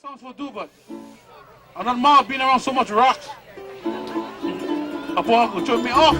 songs will do, but I don't mind being around so much rocks. Apo ako, choke me off.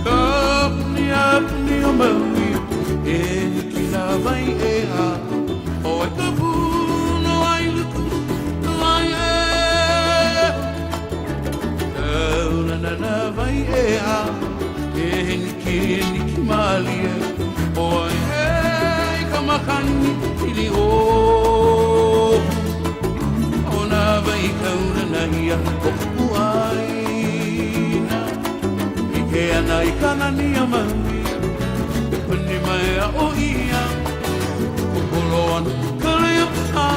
Kapni maui, kila vai ea, o te puno ai luku, vai na vai ea, niki malia, o kamakani ili o, ona vai kauna na ia, o kuaina, ike ana ikana ni amami, puni mai a o ia, kupoloan kalea a,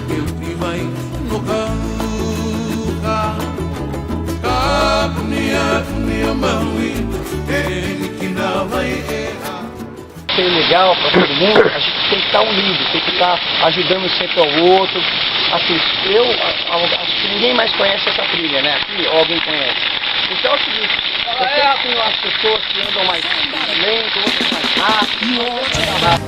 keuti vai no kauka, kapuni amami, nikina vai ea. Ser legal para todo mundo, a gente tem que estar unido, tem que estar ajudando sempre ao outro. Assim, acho que ninguém mais conhece essa trilha, né? Aqui, ou alguém conhece. Então é o seguinte, eu sempre tenho as pessoas que andam mais lento, outras mais rápido, outras mais rápido.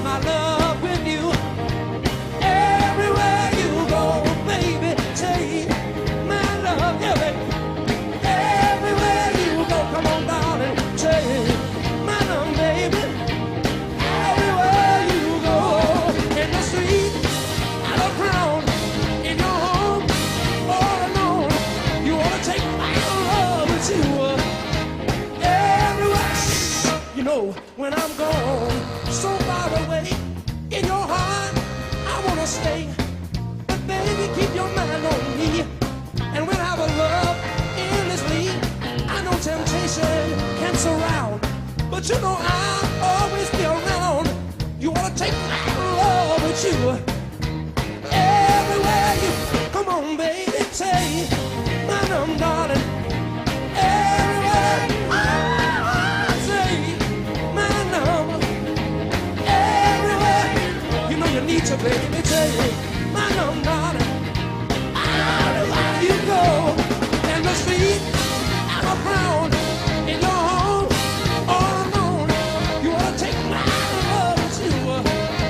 When I'm gone, so far away, in your heart, I wanna stay. But baby, keep your mind on me. And we'll have a love endlessly. I know temptation can surround, but you know I'll always be around. You wanna take my love with you everywhere you come on, baby, say, my name, darling. Everywhere. Need to baby, take my name, darling. Everywhere you go, and the street I'm a crown in your home, all alone. You wanna take my love with you?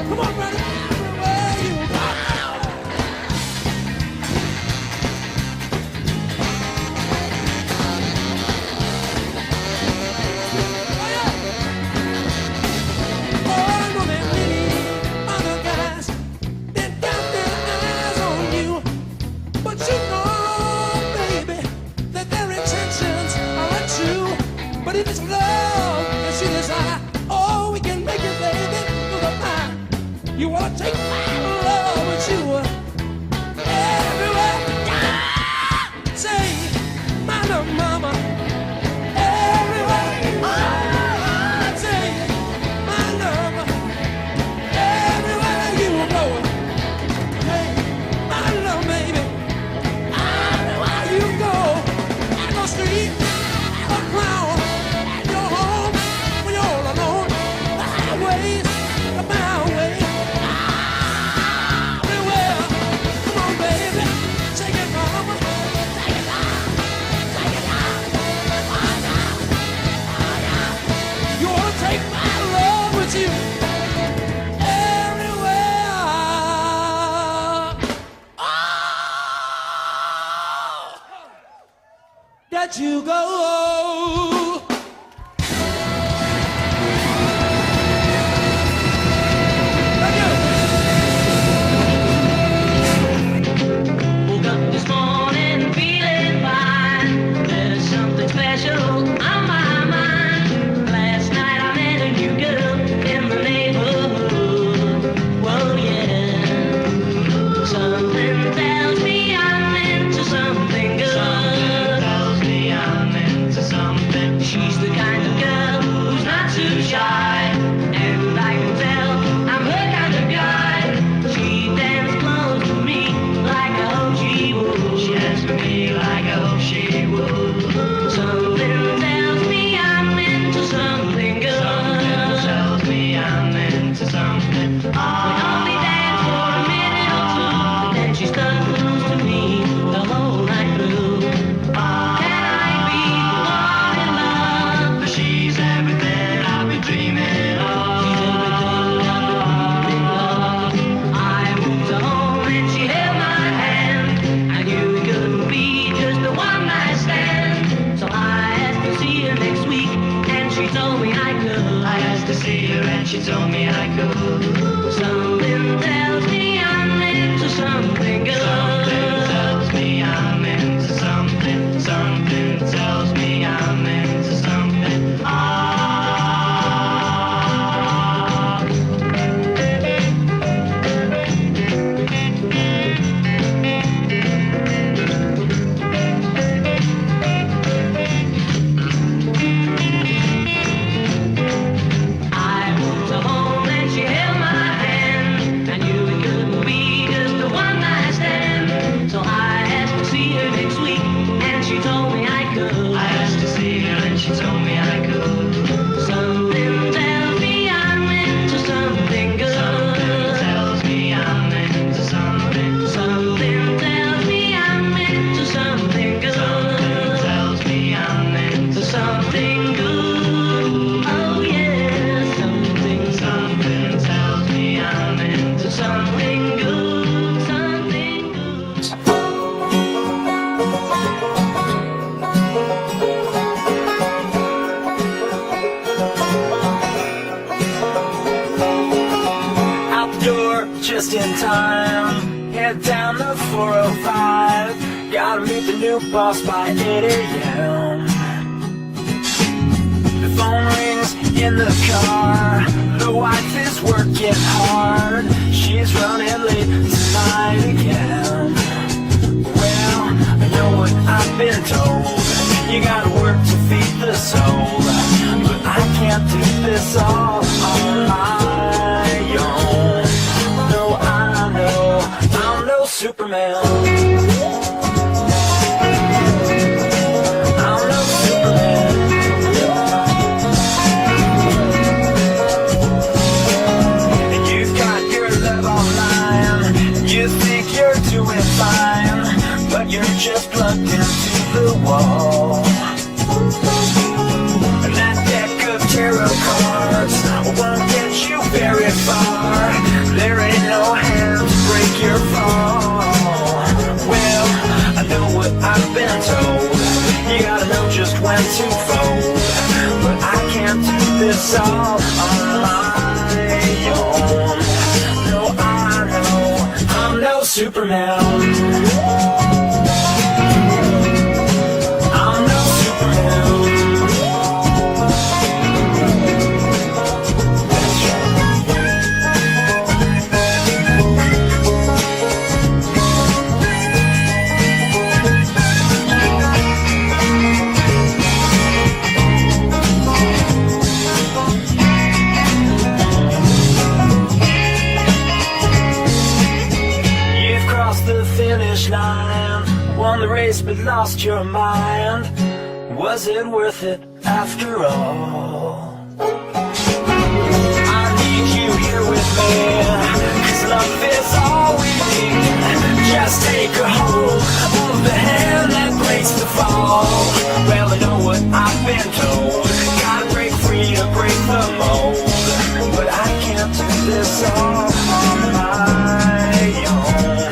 Come on, brother, everywhere you go. Oh yeah. Oh, I know that many other guys. But if it's love and she desire, oh, we can make it, baby, through the fire. You wanna take my love with you everywhere. Ah! Say, my love, mama. Everywhere. Ah! Say, my love. Everywhere you go. Hey, my love, baby. Everywhere you go. At the street, at the crowd. That you go. Something tells me I'm into to see her and she told me I could. Something tells me I'm into something good. Something tells me I'm into something. Something tells me I'm into something. Just in time, head down the 405. Gotta meet the new boss by 8 a.m. The phone rings in the car. The wife is working hard. She's running late tonight again. Well, I know what I've been told. You gotta work to feed the soul. But I can't do this all on my own. Superman. I'm no Superman. And you've got your love online. You think you're doing fine, but you're just plugged into the wall. And that deck of tarot cards won't get you very far. There ain't no hand to break your fall. I've been told you gotta know just when to fold, but I can't do this all on my own. No, I know I'm no Superman. I'm no Superman. Won the race but lost your mind. Was it worth it after all? I need you here with me, 'cause love is all we need. Just take a hold of the hand that breaks the fall. Well, I know what I've been told. Gotta break free to break the mold. But I can't do this all on my own.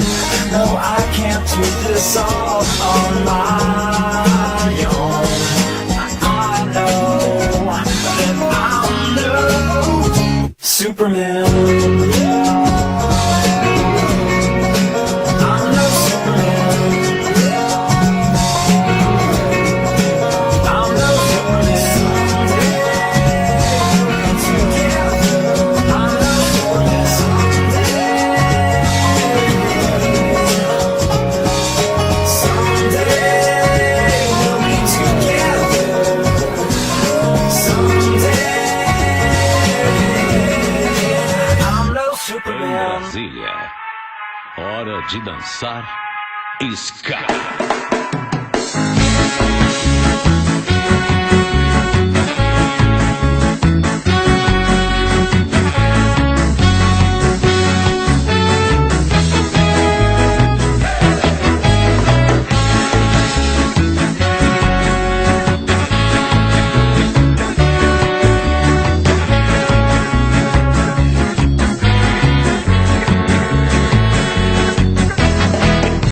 No, I can't do this all on my own. I know that I'm no Superman. Brasília, hora de dançar ska.